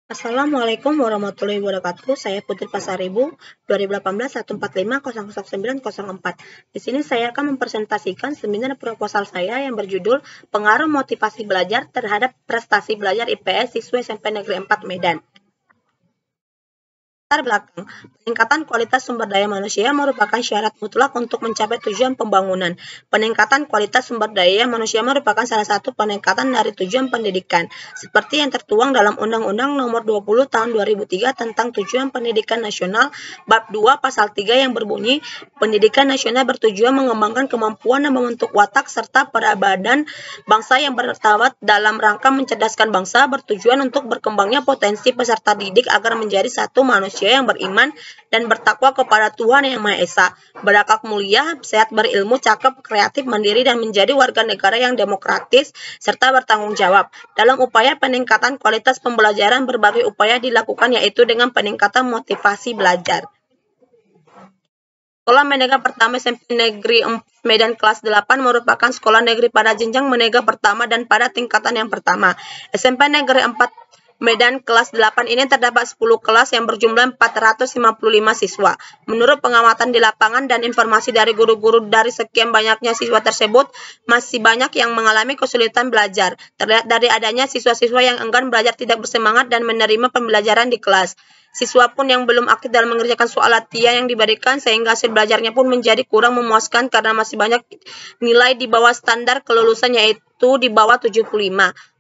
Assalamualaikum warahmatullahi wabarakatuh. Saya Putri Pasaribu, 2018-145-00904. Di sini saya akan mempresentasikan seminar proposal saya yang berjudul Pengaruh Motivasi Belajar terhadap Prestasi Belajar IPS Siswa SMP Negeri 4 Medan. Latar belakang, peningkatan kualitas sumber daya manusia merupakan syarat mutlak untuk mencapai tujuan pembangunan. Peningkatan kualitas sumber daya manusia merupakan salah satu peningkatan dari tujuan pendidikan, seperti yang tertuang dalam Undang-Undang Nomor 20 Tahun 2003 tentang Tujuan Pendidikan Nasional, Bab 2 Pasal 3 yang berbunyi, pendidikan nasional bertujuan mengembangkan kemampuan dan membentuk watak serta peradaban bangsa yang bermartabat dalam rangka mencerdaskan bangsa, bertujuan untuk berkembangnya potensi peserta didik agar menjadi satu manusia yang beriman dan bertakwa kepada Tuhan Yang Maha Esa, berakhlak mulia, sehat, berilmu, cakep, kreatif, mandiri, dan menjadi warga negara yang demokratis serta bertanggung jawab. Dalam upaya peningkatan kualitas pembelajaran, berbagai upaya dilakukan, yaitu dengan peningkatan motivasi belajar. Sekolah Menengah Pertama SMP Negeri 4 Medan kelas 8 merupakan sekolah negeri pada jenjang menengah pertama dan pada tingkatan yang pertama. SMP Negeri 4 Medan kelas 8 ini terdapat 10 kelas yang berjumlah 455 siswa. Menurut pengamatan di lapangan dan informasi dari guru-guru, dari sekian banyaknya siswa tersebut, masih banyak yang mengalami kesulitan belajar. Terlihat dari adanya siswa-siswa yang enggan belajar, tidak bersemangat, dan menerima pembelajaran di kelas. Siswa pun yang belum aktif dalam mengerjakan soal latihan yang diberikan, sehingga hasil belajarnya pun menjadi kurang memuaskan karena masih banyak nilai di bawah standar kelulusan, yaitu di bawah 75.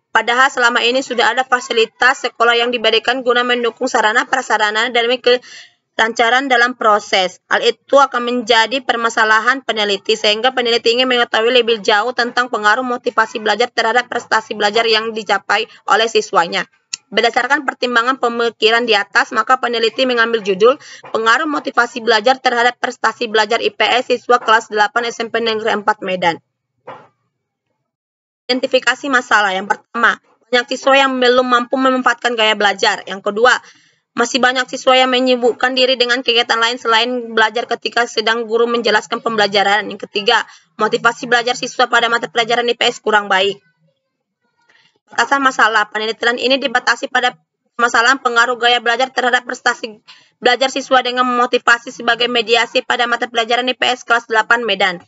Padahal selama ini sudah ada fasilitas sekolah yang diberikan guna mendukung sarana-prasarana demi kelancaran dalam proses. Hal itu akan menjadi permasalahan peneliti, sehingga peneliti ingin mengetahui lebih jauh tentang pengaruh motivasi belajar terhadap prestasi belajar yang dicapai oleh siswanya. Berdasarkan pertimbangan pemikiran di atas, maka peneliti mengambil judul Pengaruh Motivasi Belajar terhadap Prestasi Belajar IPS Siswa Kelas 8 SMP Negeri 4 Medan. Identifikasi masalah. Yang pertama, banyak siswa yang belum mampu memanfaatkan gaya belajar. Yang kedua, masih banyak siswa yang menyibukkan diri dengan kegiatan lain selain belajar ketika sedang guru menjelaskan pembelajaran. Yang ketiga, motivasi belajar siswa pada mata pelajaran IPS kurang baik. Batasan masalah. Penelitian ini dibatasi pada permasalahan pengaruh gaya belajar terhadap prestasi belajar siswa dengan memotivasi sebagai mediasi pada mata pelajaran IPS kelas 8 Medan.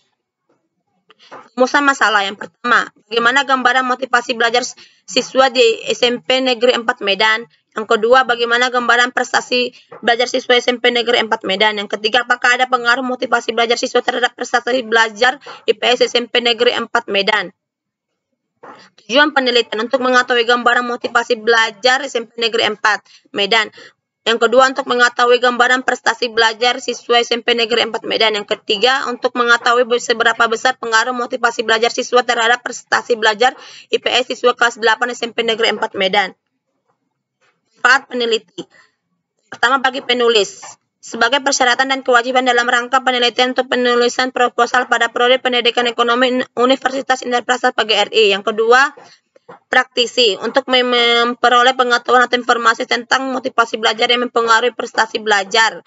Rumusan masalah. Yang pertama, bagaimana gambaran motivasi belajar siswa di SMP Negeri 4 Medan. Yang kedua, bagaimana gambaran prestasi belajar siswa SMP Negeri 4 Medan. Yang ketiga, apakah ada pengaruh motivasi belajar siswa terhadap prestasi belajar IPS SMP Negeri 4 Medan. Tujuan penelitian untuk mengetahui gambaran motivasi belajar SMP Negeri 4 Medan. Yang kedua, untuk mengetahui gambaran prestasi belajar siswa SMP Negeri 4 Medan. Yang ketiga, untuk mengetahui seberapa besar pengaruh motivasi belajar siswa terhadap prestasi belajar IPS siswa kelas 8 SMP Negeri 4 Medan. Manfaat peneliti. Pertama, bagi penulis. Sebagai persyaratan dan kewajiban dalam rangka penelitian untuk penulisan proposal pada Prodi Pendidikan Ekonomi Universitas Indonesia PGRI. Yang kedua, praktisi, untuk memperoleh pengetahuan atau informasi tentang motivasi belajar yang mempengaruhi prestasi belajar.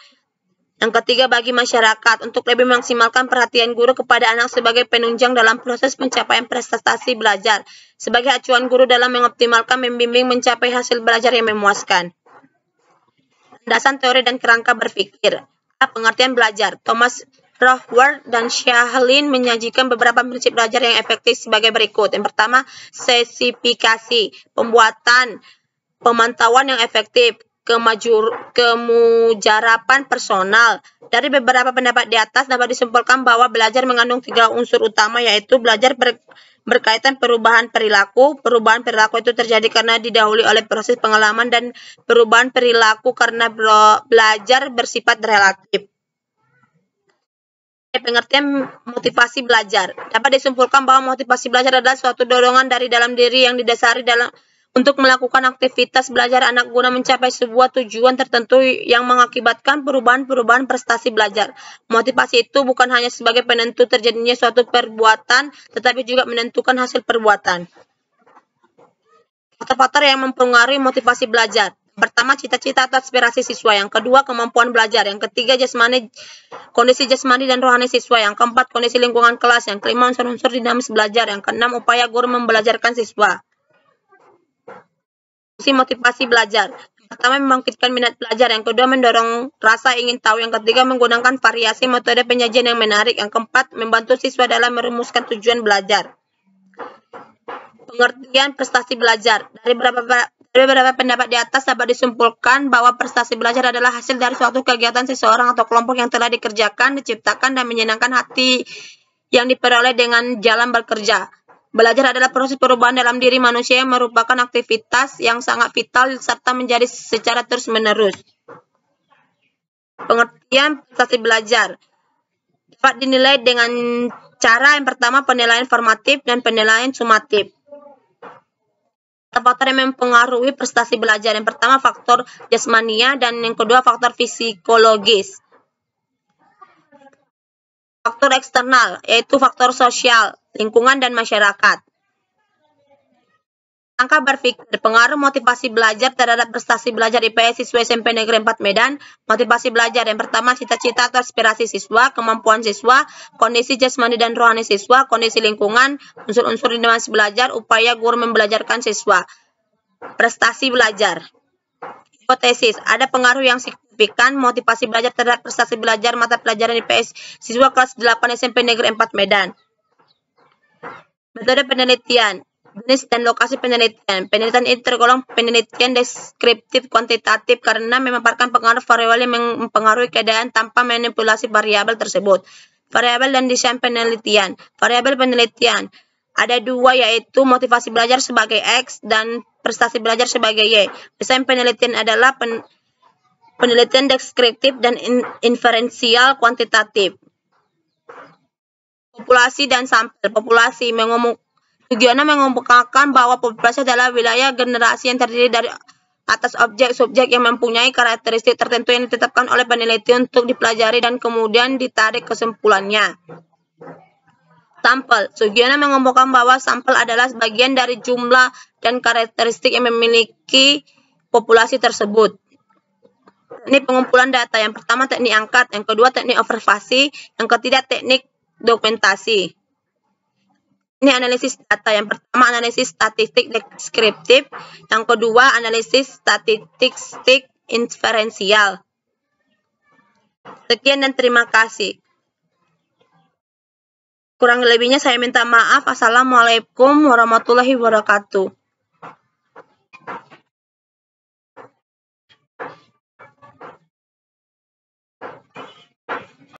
Yang ketiga, bagi masyarakat, untuk lebih memaksimalkan perhatian guru kepada anak sebagai penunjang dalam proses pencapaian prestasi belajar, sebagai acuan guru dalam mengoptimalkan membimbing mencapai hasil belajar yang memuaskan. Landasan teori dan kerangka berpikir. Pengertian belajar. Thomas Rothward dan Shahlin menyajikan beberapa prinsip belajar yang efektif sebagai berikut. Yang pertama, spesifikasi, pembuatan, pemantauan yang efektif, kemujarapan personal. Dari beberapa pendapat di atas dapat disimpulkan bahwa belajar mengandung 3 unsur utama, yaitu belajar berkaitan perubahan perilaku. Perubahan perilaku itu terjadi karena didahului oleh proses pengalaman, dan perubahan perilaku karena belajar bersifat relatif. Pengertian motivasi belajar. Dapat disimpulkan bahwa motivasi belajar adalah suatu dorongan dari dalam diri yang didasari untuk melakukan aktivitas belajar anak guna mencapai sebuah tujuan tertentu yang mengakibatkan perubahan-perubahan prestasi belajar. Motivasi itu bukan hanya sebagai penentu terjadinya suatu perbuatan, tetapi juga menentukan hasil perbuatan. Faktor-faktor yang mempengaruhi motivasi belajar. Pertama, cita-cita atau aspirasi siswa. Yang kedua, kemampuan belajar. Yang ketiga, kondisi jasmani dan rohani siswa. Yang keempat, kondisi lingkungan kelas. Yang kelima, unsur-unsur dinamis belajar. Yang keenam, upaya guru membelajarkan siswa. Fungsi motivasi belajar. Pertama, membangkitkan minat belajar. Yang kedua, mendorong rasa ingin tahu. Yang ketiga, menggunakan variasi metode penyajian yang menarik. Yang keempat, membantu siswa dalam merumuskan tujuan belajar. Pengertian prestasi belajar. Dari beberapa pendapat di atas dapat disimpulkan bahwa prestasi belajar adalah hasil dari suatu kegiatan seseorang atau kelompok yang telah dikerjakan, diciptakan, dan menyenangkan hati yang diperoleh dengan jalan bekerja. Belajar adalah proses perubahan dalam diri manusia yang merupakan aktivitas yang sangat vital serta menjadi secara terus-menerus. Pengertian prestasi belajar dapat dinilai dengan cara yang pertama penilaian formatif dan penilaian sumatif. Faktor yang mempengaruhi prestasi belajar. Yang pertama faktor jasmania dan yang kedua faktor psikologis. Faktor eksternal yaitu faktor sosial, lingkungan dan masyarakat. Angka berpikir, pengaruh motivasi belajar terhadap prestasi belajar IPS siswa SMP Negeri 4 Medan. Motivasi belajar yang pertama cita-cita atau aspirasi siswa, kemampuan siswa, kondisi jasmani dan rohani siswa, kondisi lingkungan, unsur-unsur dinamika belajar, upaya guru membelajarkan siswa. Prestasi belajar. Hipotesis, ada pengaruh yang signifikan motivasi belajar terhadap prestasi belajar mata pelajaran IPS siswa kelas 8 SMP Negeri 4 Medan. Metode penelitian. Jenis dan lokasi penelitian. Penelitian ini tergolong penelitian deskriptif kuantitatif karena memaparkan pengaruh variabel yang mempengaruhi keadaan tanpa manipulasi variabel tersebut. Variabel dan desain penelitian. Variabel penelitian ada dua, yaitu motivasi belajar sebagai X dan prestasi belajar sebagai Y. Desain penelitian adalah penelitian deskriptif dan inferensial kuantitatif. Populasi dan sampel. Populasi tujuannya mengemukakan bahwa populasi adalah wilayah generasi yang terdiri dari atas objek-subjek yang mempunyai karakteristik tertentu yang ditetapkan oleh peneliti untuk dipelajari dan kemudian ditarik kesimpulannya. Sampel. Tujuannya mengemukakan bahwa sampel adalah bagian dari jumlah dan karakteristik yang memiliki populasi tersebut. Teknik pengumpulan data. Yang pertama teknik angkat, yang kedua teknik observasi, yang ketiga teknik dokumentasi. Ini analisis data. Yang pertama analisis statistik deskriptif, yang kedua analisis statistik inferensial. Sekian dan terima kasih. Kurang lebihnya saya minta maaf. Assalamualaikum warahmatullahi wabarakatuh.